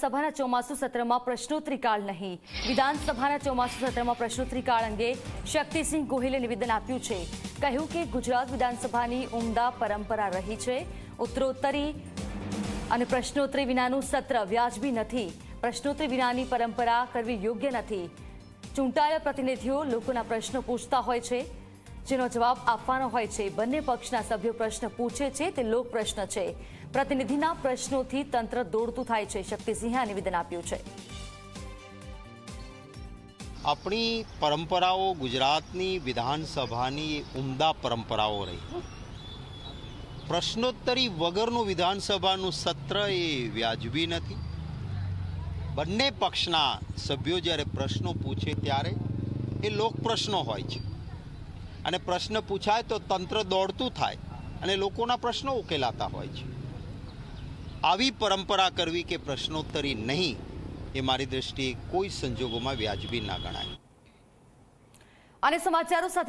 સભાના ચોમાસુ સત્રમાં પ્રશ્નોત્તરી કાળ નહીં. વિધાનસભાના ચોમાસુ સત્રમાં પ્રશ્નોત્તરી કાળ અંગે શક્તિસિંહ ગોહિલે નિવેદન આપ્યું છે. કહ્યું કે ગુજરાત વિધાનસભાની ઉમદા પરંપરા રહી છે. ઉત્તરોત્તરી અને પ્રશ્નોત્તરી વિનાનું સત્ર વ્યાજબી નથી. પ્રશ્નોત્તરી વિનાની પરંપરા કરવી યોગ્ય નથી. ચૂંટાયેલા પ્રતિનિધિઓ લોકોના પ્રશ્નો પૂછતા હોય છે, જેનો જવાબ આપવાનો હોય છે. બંને પક્ષના સભ્યો પ્રશ્ન પૂછે છે તે લોક પ્રશ્ન છે. પ્રતિનિધિના પ્રશ્નોથી તંત્ર દોડતું થાય છે. શક્તિસિંહે નિવેદન આપ્યું છે. આપણી પરંપરાઓ ગુજરાતની વિધાનસભાની ઉમદા પરંપરાઓ રહી. પ્રશ્નોત્તરી વગરનું વિધાનસભાનું સત્ર એ વ્યાજબી નથી. બંને પક્ષના સભ્યો જ્યારે પ્રશ્નો પૂછે ત્યારે એ લોક પ્રશ્નો હોય છે અને પ્રશ્ન પૂછાય તો તંત્ર દોડતું થાય અને લોકોના પ્રશ્નો ઉકેલાતા હોય છે. આવી પરંપરા કરવી કે પ્રશ્નોત્તરી નહીં એ મારી દ્રષ્ટિએ કોઈ સંજોગોમાં વ્યાજબી ના ગણાય. અને સમાચારો સાથે